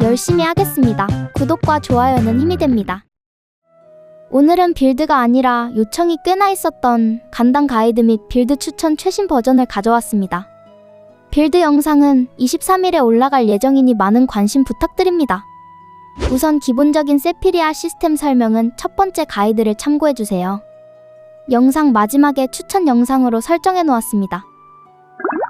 열심히 하겠습니다. 구독과 좋아요는 힘이 됩니다. 오늘은 빌드가 아니라 요청이 꽤나 있었던 간단 가이드 및 빌드 추천 최신 버전을 가져왔습니다. 빌드 영상은 23일에 올라갈 예정이니 많은 관심 부탁드립니다. 우선 기본적인 세피리아 시스템 설명은 첫 번째 가이드를 참고해주세요. 영상 마지막에 추천 영상으로 설정해 놓았습니다.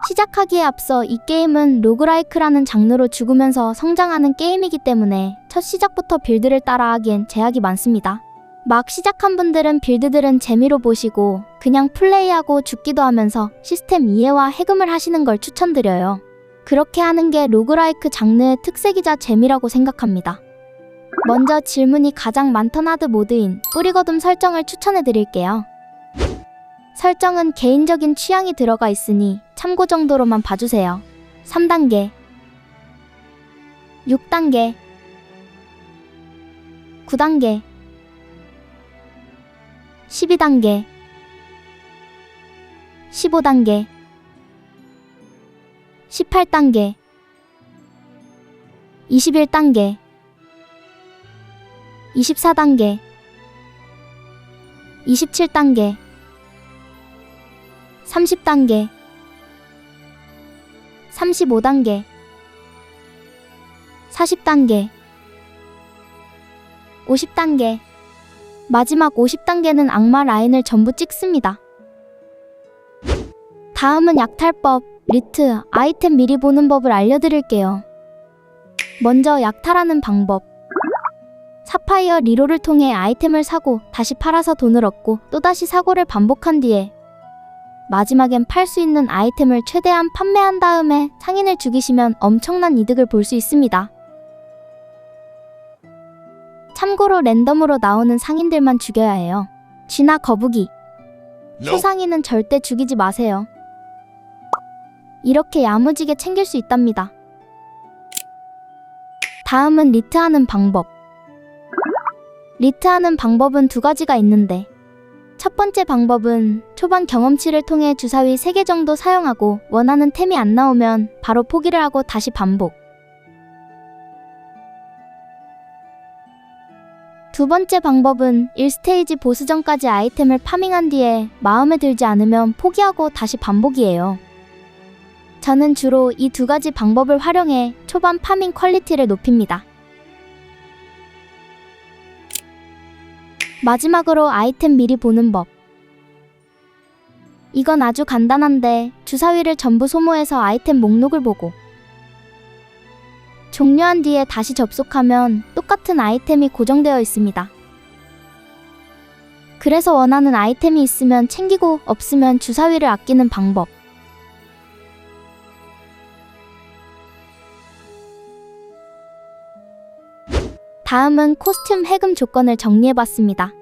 시작하기에 앞서 이 게임은 로그라이크라는 장르로 죽으면서 성장하는 게임이기 때문에 첫 시작부터 빌드를 따라하기엔 제약이 많습니다. 막 시작한 분들은 빌드들은 재미로 보시고 그냥 플레이하고 죽기도 하면서 시스템 이해와 해금을 하시는 걸 추천드려요. 그렇게 하는 게 로그라이크 장르의 특색이자 재미라고 생각합니다. 먼저 질문이 가장 많던 하드 모드인 뿌리거둠 설정을 추천해드릴게요. 설정은 개인적인 취향이 들어가 있으니 참고 정도로만 봐주세요. 3단계, 6단계, 9단계, 12단계, 15단계, 18단계, 21단계, 24단계, 27단계, 30단계, 35단계, 40단계, 50단계, 마지막 50단계는 악마 라인을 전부 찍습니다. 다음은 약탈법, 리트, 아이템 미리 보는 법을 알려드릴게요. 먼저 약탈하는 방법. 사파이어 리로를 통해 아이템을 사고 다시 팔아서 돈을 얻고 또다시 사고를 반복한 뒤에 마지막엔 팔 수 있는 아이템을 최대한 판매한 다음에 상인을 죽이시면 엄청난 이득을 볼 수 있습니다. 참고로 랜덤으로 나오는 상인들만 죽여야 해요. 쥐나 거북이, 소상인은 절대 죽이지 마세요. 이렇게 야무지게 챙길 수 있답니다. 다음은 리트하는 방법. 리트하는 방법은 두 가지가 있는데 첫 번째 방법은 초반 경험치를 통해 주사위 3개 정도 사용하고 원하는 템이 안 나오면 바로 포기를 하고 다시 반복. 두 번째 방법은 1스테이지 보스전까지 아이템을 파밍한 뒤에 마음에 들지 않으면 포기하고 다시 반복이에요. 저는 주로 이 두 가지 방법을 활용해 초반 파밍 퀄리티를 높입니다. 마지막으로 아이템 미리 보는 법. 이건 아주 간단한데 주사위를 전부 소모해서 아이템 목록을 보고 종료한 뒤에 다시 접속하면 똑같은 아이템이 고정되어 있습니다. 그래서 원하는 아이템이 있으면 챙기고 없으면 주사위를 아끼는 방법. 다음은 코스튬 해금 조건을 정리해봤습니다.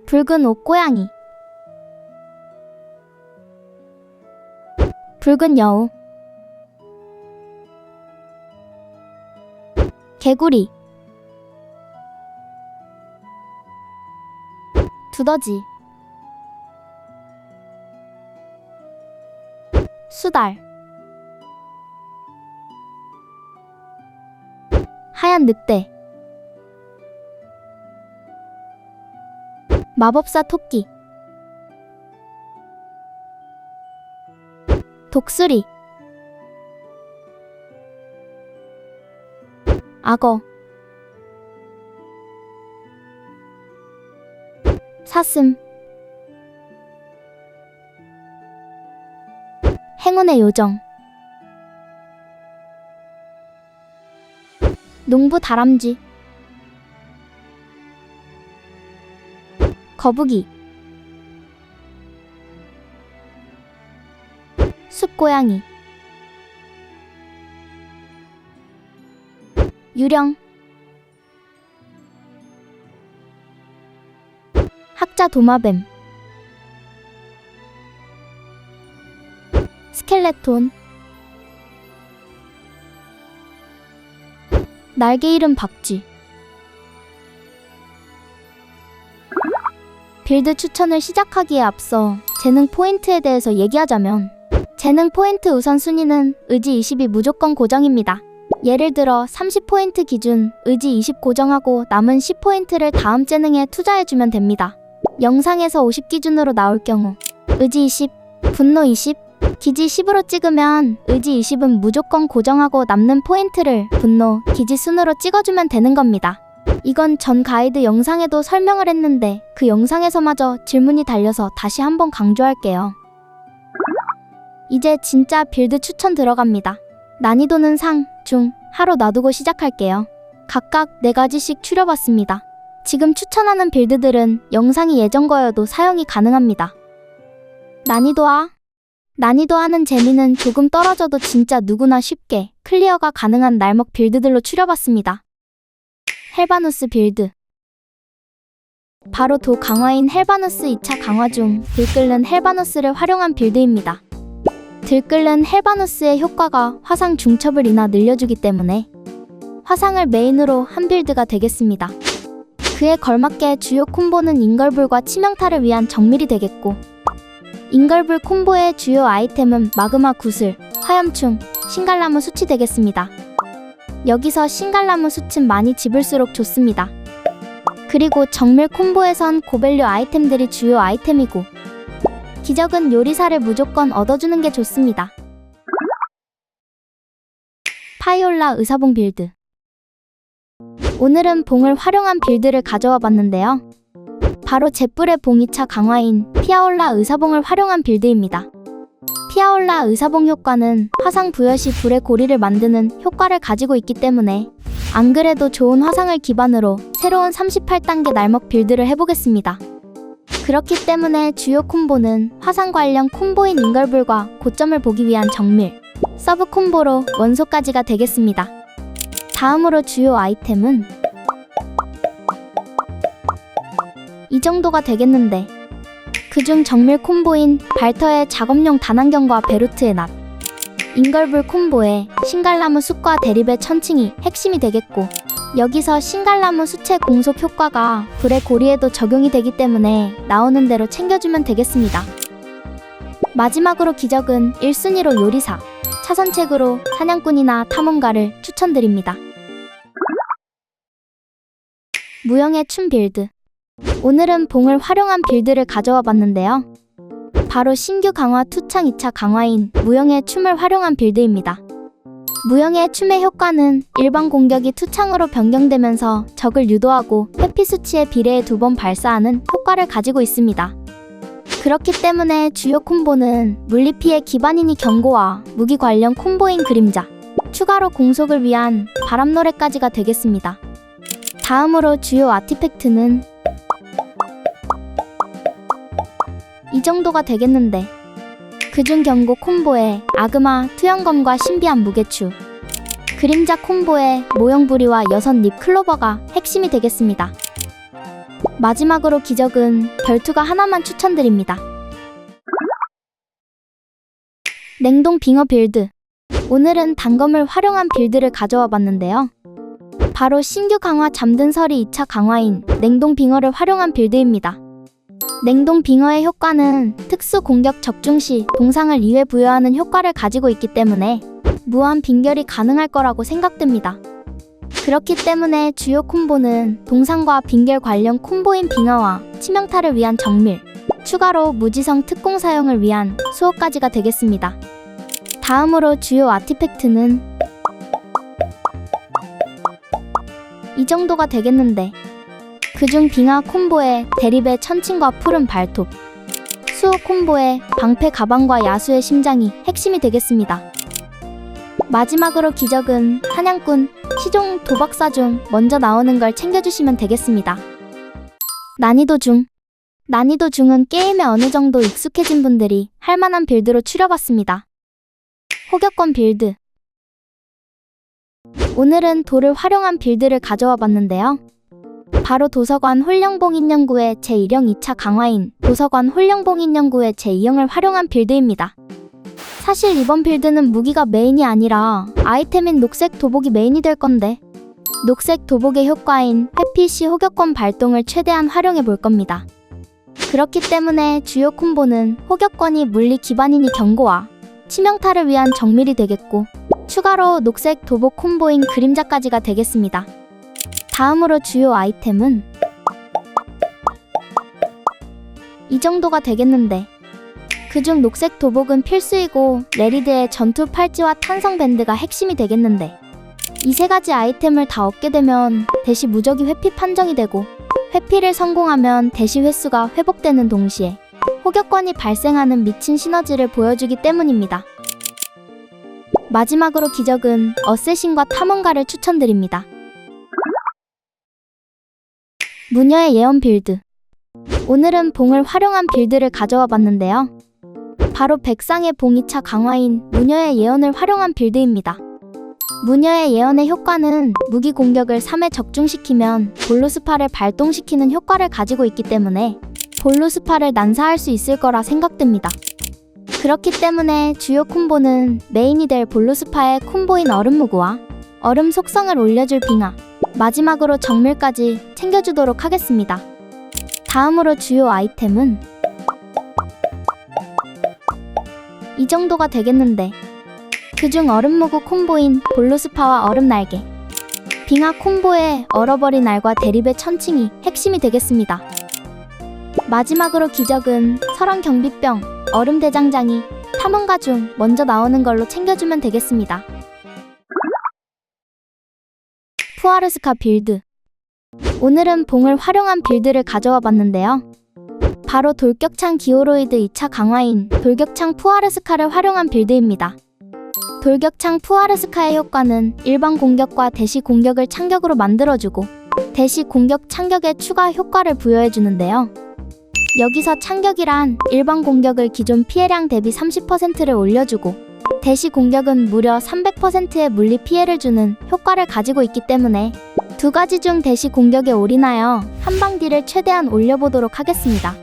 붉은 옷 고양이, 붉은 여우, 개구리, 두더지, 수달, 하얀 늑대, 마법사 토끼, 독수리, 악어, 사슴, 행운의 요정, 농부 다람쥐, 거북이, 숲고양이, 유령, 학자 도마뱀, 스켈레톤, 날개 잃은 박쥐. 빌드 추천을 시작하기에 앞서 재능 포인트에 대해서 얘기하자면 재능 포인트 우선순위는 의지 20이 무조건 고정입니다. 예를 들어 30포인트 기준 의지 20 고정하고 남은 10포인트를 다음 재능에 투자해주면 됩니다. 영상에서 50 기준으로 나올 경우 의지 20, 분노 20, 기지 10으로 찍으면 의지 20은 무조건 고정하고 남는 포인트를 분노, 기지 순으로 찍어주면 되는 겁니다. 이건 전 가이드 영상에도 설명을 했는데 그 영상에서마저 질문이 달려서 다시 한번 강조할게요. 이제 진짜 빌드 추천 들어갑니다. 난이도는 상, 중, 하로 놔두고 시작할게요. 각각 4가지씩 추려봤습니다. 지금 추천하는 빌드들은 영상이 예전 거여도 사용이 가능합니다. 난이도하. 난이도하는 재미는 조금 떨어져도 진짜 누구나 쉽게 클리어가 가능한 날먹 빌드들로 추려봤습니다. 헬바누스 빌드. 바로 도 강화인 헬바누스 2차 강화 중 들끓는 헬바누스를 활용한 빌드입니다. 들끓는 헬바누스의 효과가 화상 중첩을 인하 늘려주기 때문에 화상을 메인으로 한 빌드가 되겠습니다. 그에 걸맞게 주요 콤보는 인걸불과 치명타를 위한 정밀이 되겠고, 인걸불 콤보의 주요 아이템은 마그마 구슬, 화염충, 신갈나무 수치 되겠습니다. 여기서 신갈나무 숯은 많이 집을수록 좋습니다. 그리고 정밀 콤보에선 고밸류 아이템들이 주요 아이템이고, 기적은 요리사를 무조건 얻어주는 게 좋습니다. 파이올라 의사봉 빌드. 오늘은 봉을 활용한 빌드를 가져와 봤는데요. 바로 잿불의 봉 2차 강화인 피아올라 의사봉을 활용한 빌드입니다. 피아올라 의사봉 효과는 화상 부여 시 불의 고리를 만드는 효과를 가지고 있기 때문에 안 그래도 좋은 화상을 기반으로 새로운 38단계 날먹 빌드를 해보겠습니다. 그렇기 때문에 주요 콤보는 화상 관련 콤보인 인걸불과 고점을 보기 위한 정밀, 서브 콤보로 원소까지가 되겠습니다. 다음으로 주요 아이템은 이 정도가 되겠는데, 그중 정밀 콤보인 발터의 작업용 단안경과 베루트의 납, 인걸불 콤보에 신갈나무 숯과 대립의 천칭이 핵심이 되겠고, 여기서 신갈나무 숯의 공속 효과가 불의 고리에도 적용이 되기 때문에 나오는 대로 챙겨주면 되겠습니다. 마지막으로 기적은 1순위로 요리사, 차선책으로 사냥꾼이나 탐험가를 추천드립니다. 무영의 춤 빌드. 오늘은 봉을 활용한 빌드를 가져와 봤는데요. 바로 신규 강화 투창 2차 강화인 무영의 춤을 활용한 빌드입니다. 무영의 춤의 효과는 일반 공격이 투창으로 변경되면서 적을 유도하고 회피 수치에 비례해 2번 발사하는 효과를 가지고 있습니다. 그렇기 때문에 주요 콤보는 물리피해 기반인이 경고와 무기 관련 콤보인 그림자, 추가로 공속을 위한 바람노래까지가 되겠습니다. 다음으로 주요 아티팩트는 이 정도가 되겠는데, 그중 경고 콤보에 아그마, 투영검과 신비한 무게추, 그림자 콤보에 모형부리와 여섯잎 클로버가 핵심이 되겠습니다. 마지막으로 기적은 별투가 하나만 추천드립니다. 냉동 빙어 빌드. 오늘은 단검을 활용한 빌드를 가져와 봤는데요. 바로 신규 강화 잠든 서리 2차 강화인 냉동 빙어를 활용한 빌드입니다. 냉동 빙어의 효과는 특수 공격 적중 시 동상을 2회 부여하는 효과를 가지고 있기 때문에 무한 빙결이 가능할 거라고 생각됩니다. 그렇기 때문에 주요 콤보는 동상과 빙결 관련 콤보인 빙어와 치명타를 위한 정밀, 추가로 무지성 특공 사용을 위한 수호까지가 되겠습니다. 다음으로 주요 아티팩트는 이 정도가 되겠는데, 그중 빙하 콤보에 대립의 천칭과 푸른 발톱, 수호 콤보에 방패 가방과 야수의 심장이 핵심이 되겠습니다. 마지막으로 기적은 사냥꾼, 시종, 도박사 중 먼저 나오는 걸 챙겨주시면 되겠습니다. 난이도 중. 난이도 중은 게임에 어느 정도 익숙해진 분들이 할만한 빌드로 추려봤습니다. 호격권 빌드. 오늘은 돌을 활용한 빌드를 가져와 봤는데요. 바로 도서관 홀령봉인연구의 제1형 2차 강화인 도서관 홀령봉인연구의 제2형을 활용한 빌드입니다. 사실 이번 빌드는 무기가 메인이 아니라 아이템인 녹색 도복이 메인이 될 건데, 녹색 도복의 효과인 회피 시 호격권 발동을 최대한 활용해 볼 겁니다. 그렇기 때문에 주요 콤보는 호격권이 물리 기반인이 경고와 치명타를 위한 정밀이 되겠고, 추가로 녹색 도복 콤보인 그림자까지가 되겠습니다. 다음으로 주요 아이템은 이 정도가 되겠는데, 그중 녹색 도복은 필수이고 레리드의 전투 팔찌와 탄성 밴드가 핵심이 되겠는데, 이 세 가지 아이템을 다 얻게 되면 대시 무적이 회피 판정이 되고, 회피를 성공하면 대시 횟수가 회복되는 동시에 호격권이 발생하는 미친 시너지를 보여주기 때문입니다. 마지막으로 기적은 어쌔신과 탐험가를 추천드립니다. 무녀의 예언 빌드. 오늘은 봉을 활용한 빌드를 가져와 봤는데요. 바로 백상의 봉 2차 강화인 무녀의 예언을 활용한 빌드입니다. 무녀의 예언의 효과는 무기 공격을 3회 적중시키면 볼로스파를 발동시키는 효과를 가지고 있기 때문에 볼로스파를 난사할 수 있을 거라 생각됩니다. 그렇기 때문에 주요 콤보는 메인이 될 볼로스파의 콤보인 얼음무구와 얼음 속성을 올려줄 빙하, 마지막으로 정밀까지 챙겨주도록 하겠습니다. 다음으로 주요 아이템은 이 정도가 되겠는데, 그중 얼음무구 콤보인 볼로스파와 얼음날개, 빙하 콤보의 얼어버린 알과 대립의 천칭이 핵심이 되겠습니다. 마지막으로 기적은 설원 경비병, 얼음 대장장이, 탐험가 중 먼저 나오는 걸로 챙겨주면 되겠습니다. 푸아르스카 빌드. 오늘은 봉을 활용한 빌드를 가져와 봤는데요. 바로 돌격창 기오로이드 2차 강화인 돌격창 푸아르스카를 활용한 빌드입니다. 돌격창 푸아르스카의 효과는 일반 공격과 대시 공격을 창격으로 만들어주고 대시 공격 창격에 추가 효과를 부여해주는데요. 여기서 창격이란 일반 공격을 기존 피해량 대비 30%를 올려주고 대시 공격은 무려 300%의 물리 피해를 주는 효과를 가지고 있기 때문에 두 가지 중 대시 공격에 올인하여 한방 딜을 최대한 올려보도록 하겠습니다.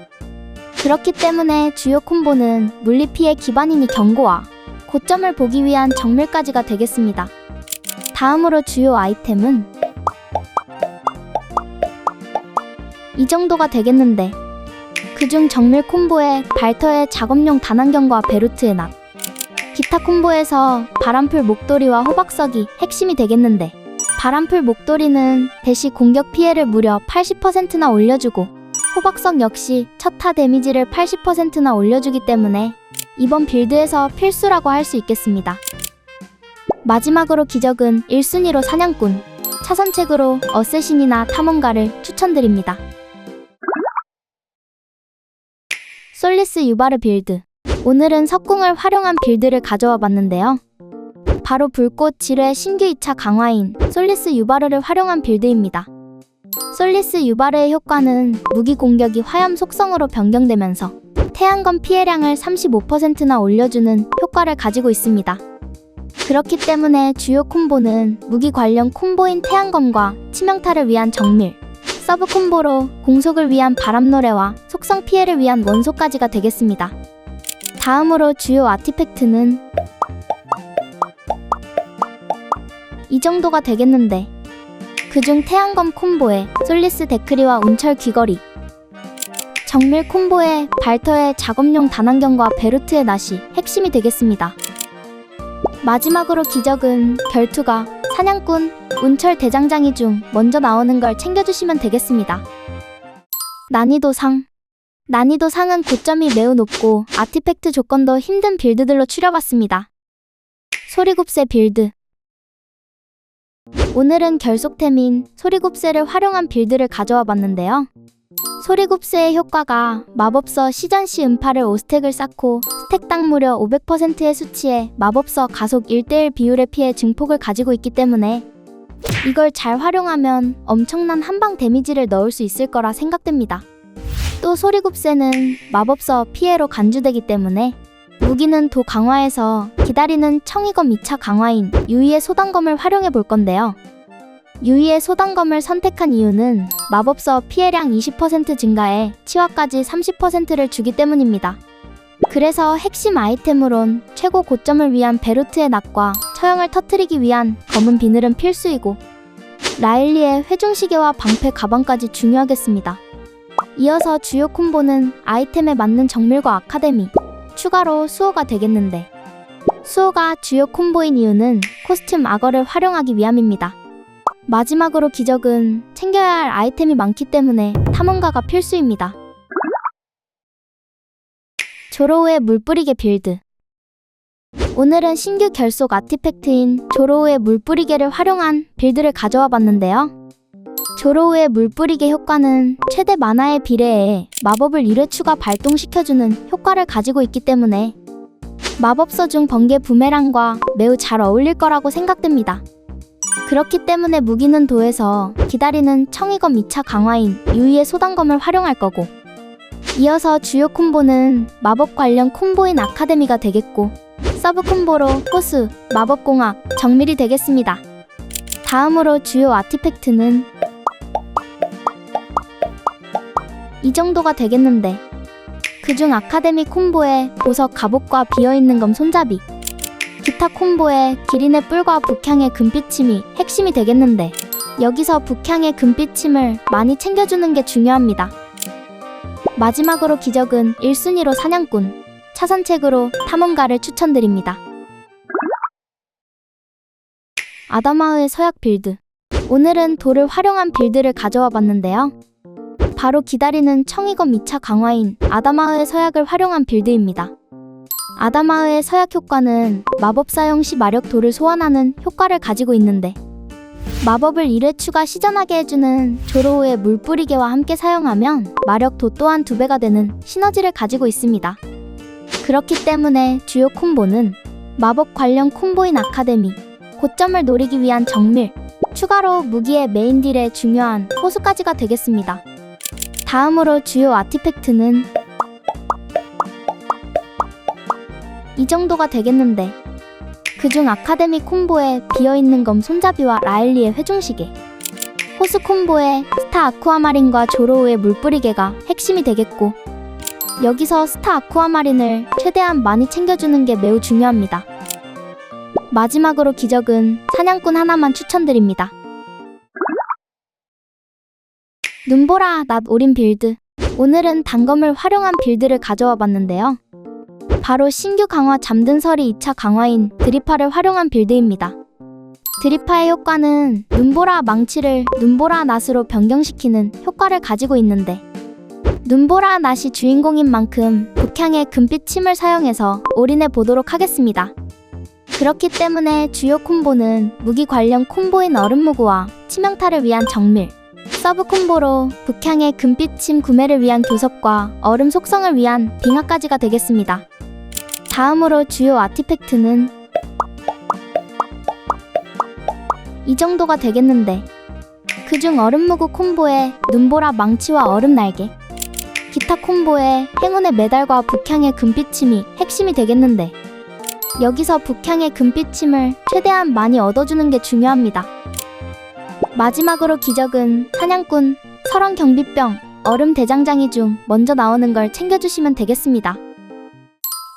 그렇기 때문에 주요 콤보는 물리 피해 기반이니 경고와 고점을 보기 위한 정밀까지가 되겠습니다. 다음으로 주요 아이템은 이 정도가 되겠는데, 그중 정밀 콤보에 발터의 작업용 단안경과 베루트의 낫, 기타 콤보에서 바람풀 목도리와 호박석이 핵심이 되겠는데, 바람풀 목도리는 대시 공격 피해를 무려 80%나 올려주고 호박석 역시 첫타 데미지를 80%나 올려주기 때문에 이번 빌드에서 필수라고 할 수 있겠습니다. 마지막으로 기적은 1순위로 사냥꾼, 차선책으로 어쌔신이나 탐험가를 추천드립니다. 솔리스 유바르 빌드. 오늘은 석궁을 활용한 빌드를 가져와 봤는데요. 바로 불꽃 지뢰 신규 2차 강화인 솔리스 유바르를 활용한 빌드입니다. 솔리스 유바르의 효과는 무기 공격이 화염 속성으로 변경되면서 태양검 피해량을 35%나 올려주는 효과를 가지고 있습니다. 그렇기 때문에 주요 콤보는 무기 관련 콤보인 태양검과 치명타를 위한 정밀, 서브 콤보로 공속을 위한 바람노래와 속성 피해를 위한 원소까지가 되겠습니다. 다음으로 주요 아티팩트는 이 정도가 되겠는데, 그중 태양검 콤보에 솔리스 데크리와 운철 귀걸이, 정밀 콤보에 발터의 작업용 단안경과 베루트의 낫이 핵심이 되겠습니다. 마지막으로 기적은 결투가 사냥꾼, 운철 대장장이 중 먼저 나오는 걸 챙겨주시면 되겠습니다. 난이도상. 난이도상은 고점이 매우 높고 아티팩트 조건도 힘든 빌드들로 추려봤습니다. 소리굽새 빌드. 오늘은 결속템인 소리굽새를 활용한 빌드를 가져와 봤는데요. 소리굽새의 효과가 마법서 시전시 음파를 5스택을 쌓고 스택당 무려 500%의 수치에 마법서 가속 1:1 비율의 피해 증폭을 가지고 있기 때문에 이걸 잘 활용하면 엄청난 한방 데미지를 넣을 수 있을 거라 생각됩니다. 또 소리굽새는 마법서 피해로 간주되기 때문에 무기는 도 강화해서 기다리는 청이검 2차 강화인 유의의 소단검을 활용해 볼 건데요. 유의의 소단검을 선택한 이유는 마법서 피해량 20% 증가에 치화까지 30%를 주기 때문입니다. 그래서 핵심 아이템으론 최고 고점을 위한 베루트의 낫과 처형을 터뜨리기 위한 검은 비늘은 필수이고 라일리의 회중시계와 방패 가방까지 중요하겠습니다. 이어서 주요 콤보는 아이템에 맞는 정밀과 아카데미, 추가로 수호가 되겠는데 수호가 주요 콤보인 이유는 코스튬 악어를 활용하기 위함입니다. 마지막으로 기적은 챙겨야 할 아이템이 많기 때문에 탐험가가 필수입니다. 조로우의 물뿌리개 빌드. 오늘은 신규 결속 아티팩트인 조로우의 물뿌리개를 활용한 빌드를 가져와 봤는데요. 조로우의 물뿌리개 효과는 최대 만화에 비례해 마법을 1회 추가 발동시켜주는 효과를 가지고 있기 때문에 마법서 중 번개 부메랑과 매우 잘 어울릴 거라고 생각됩니다. 그렇기 때문에 무기는 도에서 기다리는 청이검 2차 강화인 유이의 소단검을 활용할 거고, 이어서 주요 콤보는 마법 관련 콤보인 아카데미가 되겠고, 서브 콤보로 호수, 마법공학, 정밀이 되겠습니다. 다음으로 주요 아티팩트는 이 정도가 되겠는데, 그중 아카데미 콤보에 보석 갑옷과 비어있는 검 손잡이, 기타 콤보에 기린의 뿔과 북향의 금빛침이 핵심이 되겠는데, 여기서 북향의 금빛침을 많이 챙겨주는 게 중요합니다. 마지막으로 기적은 1순위로 사냥꾼, 차선책으로 탐험가를 추천드립니다. 아다마흐의 서약 빌드. 오늘은 돌을 활용한 빌드를 가져와 봤는데요. 바로 기다리는 청이검 2차 강화인 아다마흐의 서약을 활용한 빌드입니다. 아다마흐의 서약 효과는 마법 사용 시 마력 도를 소환하는 효과를 가지고 있는데, 마법을 1회 추가 시전하게 해주는 조로우의 물뿌리개와 함께 사용하면 마력 도 또한 2배가 되는 시너지를 가지고 있습니다. 그렇기 때문에 주요 콤보는 마법 관련 콤보인 아카데미, 고점을 노리기 위한 정밀, 추가로 무기의 메인 딜에 중요한 호수까지가 되겠습니다. 다음으로 주요 아티팩트는 이 정도가 되겠는데, 그중 아카데미 콤보에 비어있는 검 손잡이와 라엘리의 회중시계, 호수 콤보에 스타 아쿠아마린과 조로우의 물뿌리개가 핵심이 되겠고, 여기서 스타 아쿠아마린을 최대한 많이 챙겨주는 게 매우 중요합니다. 마지막으로 기적은 사냥꾼 하나만 추천드립니다. 눈보라 낫 올인 빌드. 오늘은 단검을 활용한 빌드를 가져와 봤는데요. 바로 신규 강화 잠든 서리 2차 강화인 드리파를 활용한 빌드입니다. 드리파의 효과는 눈보라 망치를 눈보라 낫으로 변경시키는 효과를 가지고 있는데, 눈보라 낫이 주인공인 만큼 북향의 금빛 침을 사용해서 올인해 보도록 하겠습니다. 그렇기 때문에 주요 콤보는 무기 관련 콤보인 얼음무구와 치명타를 위한 정밀, 서브 콤보로 북향의 금빛침 구매를 위한 교섭과 얼음 속성을 위한 빙하까지가 되겠습니다. 다음으로 주요 아티팩트는 이 정도가 되겠는데, 그중 얼음무구 콤보에 눈보라 망치와 얼음 날개, 기타 콤보에 행운의 메달과 북향의 금빛침이 핵심이 되겠는데, 여기서 북향의 금빛침을 최대한 많이 얻어주는 게 중요합니다. 마지막으로 기적은 사냥꾼, 설원 경비병, 얼음 대장장이 중 먼저 나오는 걸 챙겨주시면 되겠습니다.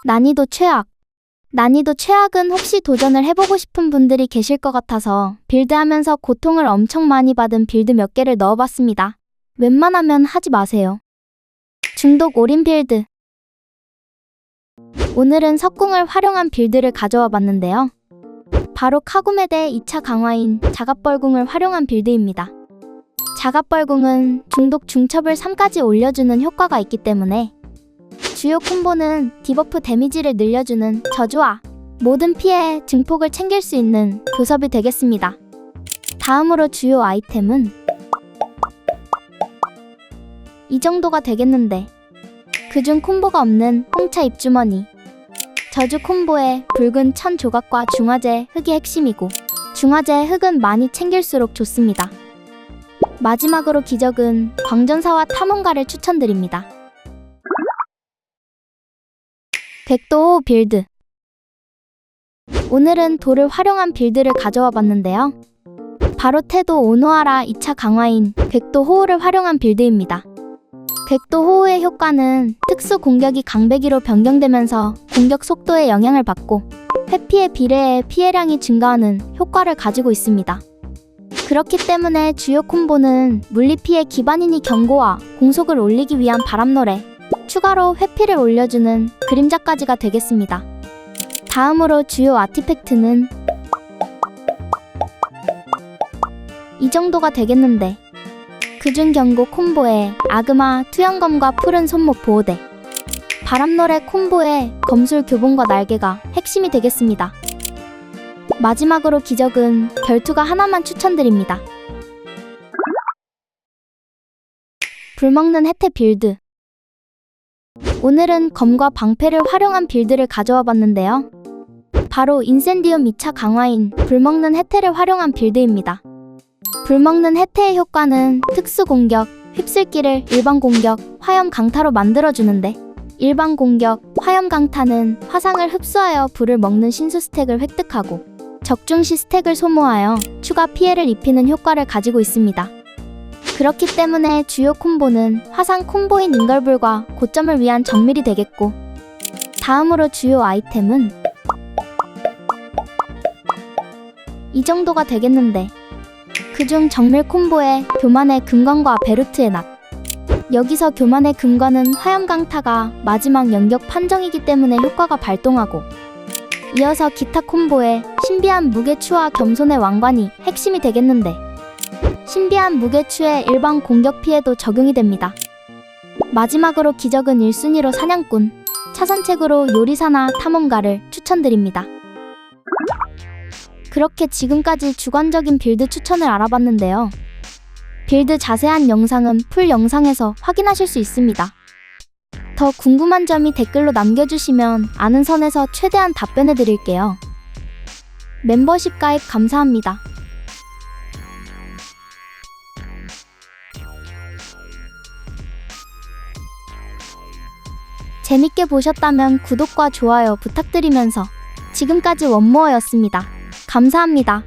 난이도 최악. 난이도 최악은 혹시 도전을 해보고 싶은 분들이 계실 것 같아서 빌드하면서 고통을 엄청 많이 받은 빌드 몇 개를 넣어봤습니다. 웬만하면 하지 마세요. 중독 올인 빌드. 오늘은 석궁을 활용한 빌드를 가져와 봤는데요. 바로 카구메대 2차 강화인 자갑벌궁을 활용한 빌드입니다. 자갑벌궁은 중독 중첩을 3까지 올려주는 효과가 있기 때문에 주요 콤보는 디버프 데미지를 늘려주는 저주와 모든 피해 증폭을 챙길 수 있는 교섭이 되겠습니다. 다음으로 주요 아이템은 이 정도가 되겠는데, 그중 콤보가 없는 홍차 입주머니, 저주 콤보에 붉은 천 조각과 중화제 흙이 핵심이고, 중화제 흙은 많이 챙길수록 좋습니다. 마지막으로 기적은 광전사와 탐험가를 추천드립니다. 백도호 빌드. 오늘은 돌을 활용한 빌드를 가져와 봤는데요. 바로 태도 오노하라 2차 강화인 백도호우를 활용한 빌드입니다. 백도호우의 효과는 특수 공격이 강배기로 변경되면서 공격 속도에 영향을 받고 회피에 비례해 피해량이 증가하는 효과를 가지고 있습니다. 그렇기 때문에 주요 콤보는 물리피해 기반인이 경고와 공속을 올리기 위한 바람노래, 추가로 회피를 올려주는 그림자까지가 되겠습니다. 다음으로 주요 아티팩트는 이 정도가 되겠는데, 그중 경고 콤보에 아그마 투영검과 푸른 손목 보호대, 바람노래 콤보에 검술 교본과 날개가 핵심이 되겠습니다. 마지막으로 기적은 결투가 하나만 추천드립니다. 불먹는 혜태 빌드. 오늘은 검과 방패를 활용한 빌드를 가져와 봤는데요. 바로 인센디움 2차 강화인 불먹는 혜태를 활용한 빌드입니다. 불먹는 혜태의 효과는 특수 공격, 휩쓸기를 일반 공격, 화염 강타로 만들어주는데, 일반 공격, 화염 강타는 화상을 흡수하여 불을 먹는 신수 스택을 획득하고 적중시 스택을 소모하여 추가 피해를 입히는 효과를 가지고 있습니다. 그렇기 때문에 주요 콤보는 화상 콤보인 인걸불과 고점을 위한 정밀이 되겠고, 다음으로 주요 아이템은 이 정도가 되겠는데, 그중 정밀 콤보에 교만의 금관과 베루트의 낫. 여기서 교만의 금관은 화염 강타가 마지막 연격 판정이기 때문에 효과가 발동하고, 이어서 기타 콤보에 신비한 무게추와 겸손의 왕관이 핵심이 되겠는데, 신비한 무게추의 일반 공격 피해도 적용이 됩니다. 마지막으로 기적은 1순위로 사냥꾼, 차선책으로 요리사나 탐험가를 추천드립니다. 그렇게 지금까지 주관적인 빌드 추천을 알아봤는데요. 빌드 자세한 영상은 풀 영상에서 확인하실 수 있습니다. 더 궁금한 점이 댓글로 남겨주시면 아는 선에서 최대한 답변해드릴게요. 멤버십 가입 감사합니다. 재밌게 보셨다면 구독과 좋아요 부탁드리면서 지금까지 원모어였습니다. 감사합니다.